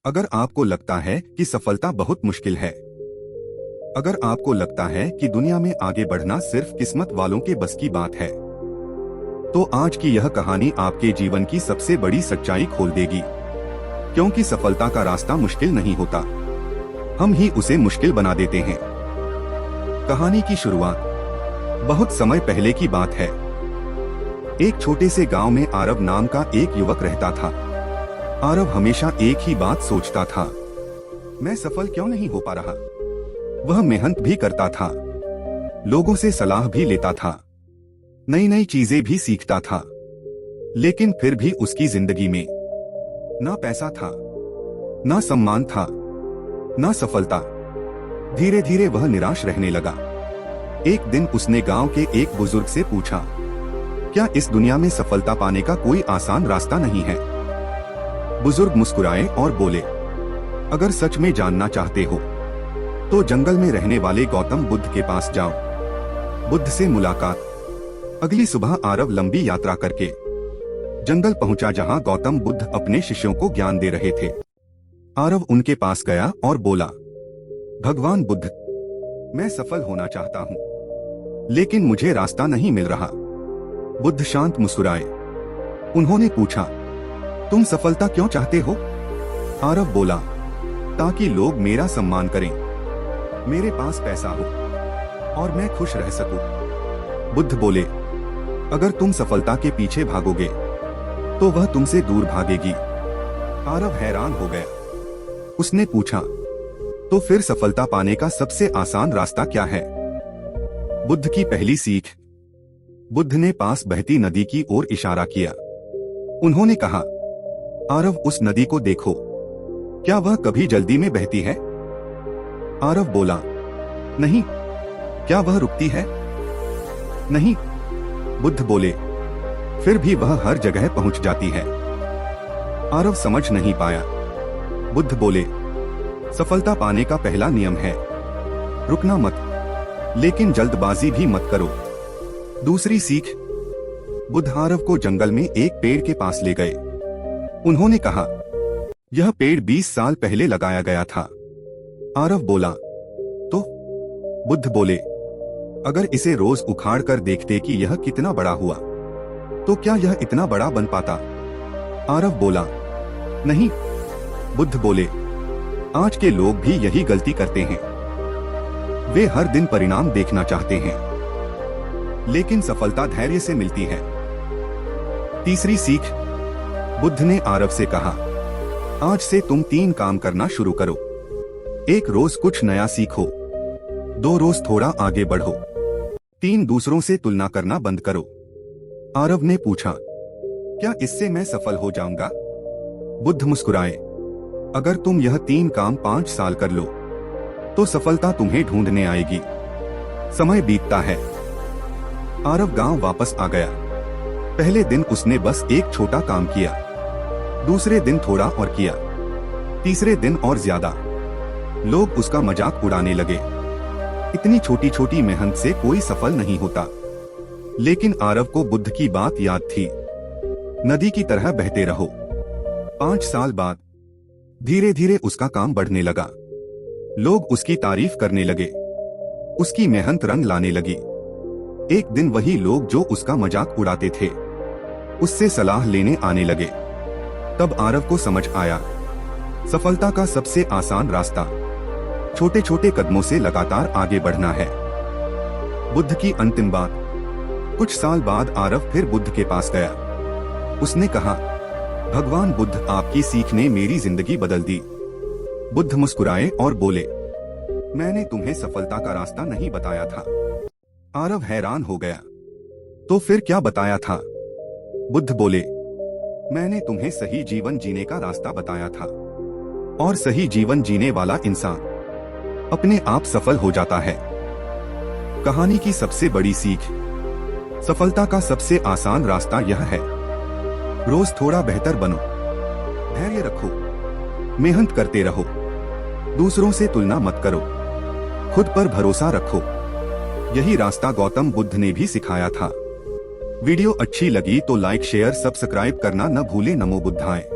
अगर आपको लगता है कि सफलता बहुत मुश्किल है, अगर आपको लगता है कि दुनिया में आगे बढ़ना सिर्फ किस्मत वालों के बस की बात है, तो आज की यह कहानी आपके जीवन की सबसे बड़ी सच्चाई खोल देगी। क्योंकि सफलता का रास्ता मुश्किल नहीं होता, हम ही उसे मुश्किल बना देते हैं। कहानी की शुरुआत बहुत समय पहले की बात है। एक छोटे से गांव में आरव नाम का एक युवक रहता था। आरव हमेशा एक ही बात सोचता था, मैं सफल क्यों नहीं हो पा रहा। वह मेहनत भी करता था, लोगों से सलाह भी लेता था, नई नई चीजें भी सीखता था, लेकिन फिर भी उसकी जिंदगी में ना पैसा था, ना सम्मान था, ना सफलता। धीरे धीरे वह निराश रहने लगा। एक दिन उसने गांव के एक बुजुर्ग से पूछा, क्या इस दुनिया में सफलता पाने का कोई आसान रास्ता नहीं है। बुजुर्ग मुस्कुराए और बोले, अगर सच में जानना चाहते हो तो जंगल में रहने वाले गौतम बुद्ध के पास जाओ। बुद्ध से मुलाकात। अगली सुबह आरव लंबी यात्रा करके जंगल पहुंचा, जहां गौतम बुद्ध अपने शिष्यों को ज्ञान दे रहे थे। आरव उनके पास गया और बोला, भगवान बुद्ध, मैं सफल होना चाहता हूं, लेकिन मुझे रास्ता नहीं मिल रहा। बुद्ध शांत मुस्कुराए। उन्होंने पूछा, तुम सफलता क्यों चाहते हो। आरव बोला, ताकि लोग मेरा सम्मान करें, मेरे पास पैसा हो और मैं खुश रह सकूं। बुद्ध बोले, अगर तुम सफलता के पीछे भागोगे तो वह तुमसे दूर भागेगी। आरव हैरान हो गया। उसने पूछा, तो फिर सफलता पाने का सबसे आसान रास्ता क्या है। बुद्ध की पहली सीख। बुद्ध ने पास बहती नदी की ओर इशारा किया। उन्होंने कहा, आरव, उस नदी को देखो, क्या वह कभी जल्दी में बहती है। आरव बोला, नहीं। क्या वह रुकती है। नहीं। बुद्ध बोले, फिर भी वह हर जगह पहुंच जाती है। आरव समझ नहीं पाया। बुद्ध बोले, सफलता पाने का पहला नियम है रुकना मत, लेकिन जल्दबाजी भी मत करो। दूसरी सीख। बुद्ध आरव को जंगल में एक पेड़ के पास ले गए। उन्होंने कहा, यह पेड़ 20 साल पहले लगाया गया था। आरव बोला, तो। बुद्ध बोले, अगर इसे रोज उखाड़ कर देखते कि यह कितना बड़ा हुआ, तो क्या यह इतना बड़ा बन पाता। आरव बोला, नहीं। बुद्ध बोले, आज के लोग भी यही गलती करते हैं। वे हर दिन परिणाम देखना चाहते हैं, लेकिन सफलता धैर्य से मिलती है। तीसरी सीख। बुद्ध ने आरव से कहा, आज से तुम 3 काम करना शुरू करो। 1 रोज कुछ नया सीखो, 2 रोज थोड़ा आगे बढ़ो, 3 दूसरों से तुलना करना बंद करो। आरव ने पूछा, क्या इससे मैं सफल हो जाऊंगा। बुद्ध मुस्कुराए, अगर तुम यह 3 काम 5 साल कर लो तो सफलता तुम्हें ढूंढने आएगी। समय बीतता है। आरव गांव वापस आ गया। पहले दिन उसने बस एक छोटा काम किया, दूसरे दिन थोड़ा और किया, तीसरे दिन और ज्यादा। लोग उसका मजाक उड़ाने लगे, इतनी छोटी छोटी मेहनत से कोई सफल नहीं होता। लेकिन आरव को बुद्ध की बात याद थी, नदी की तरह बहते रहो। 5 साल बाद धीरे धीरे उसका काम बढ़ने लगा। लोग उसकी तारीफ करने लगे, उसकी मेहनत रंग लाने लगी। एक दिन वही लोग जो उसका मजाक उड़ाते थे, उससे सलाह लेने आने लगे। तब आरव को समझ आया, सफलता का सबसे आसान रास्ता छोटे छोटे कदमों से लगातार आगे बढ़ना है। बुद्ध की अंतिम बात। कुछ साल बाद आरव फिर बुद्ध के पास गया। उसने कहा, भगवान बुद्ध, आपकी सीख ने मेरी जिंदगी बदल दी। बुद्ध मुस्कुराए और बोले, मैंने तुम्हें सफलता का रास्ता नहीं बताया था। आरव हैरान हो गया, तो फिर क्या बताया था। बुद्ध बोले, मैंने तुम्हें सही जीवन जीने का रास्ता बताया था, और सही जीवन जीने वाला इंसान अपने आप सफल हो जाता है। कहानी की सबसे बड़ी सीख। सफलता का सबसे आसान रास्ता यह है, रोज थोड़ा बेहतर बनो, धैर्य रखो, मेहनत करते रहो, दूसरों से तुलना मत करो, खुद पर भरोसा रखो। यही रास्ता गौतम बुद्ध ने भी सिखाया था। वीडियो अच्छी लगी तो लाइक शेयर सब्सक्राइब करना न भूले। नमो बुद्धाय।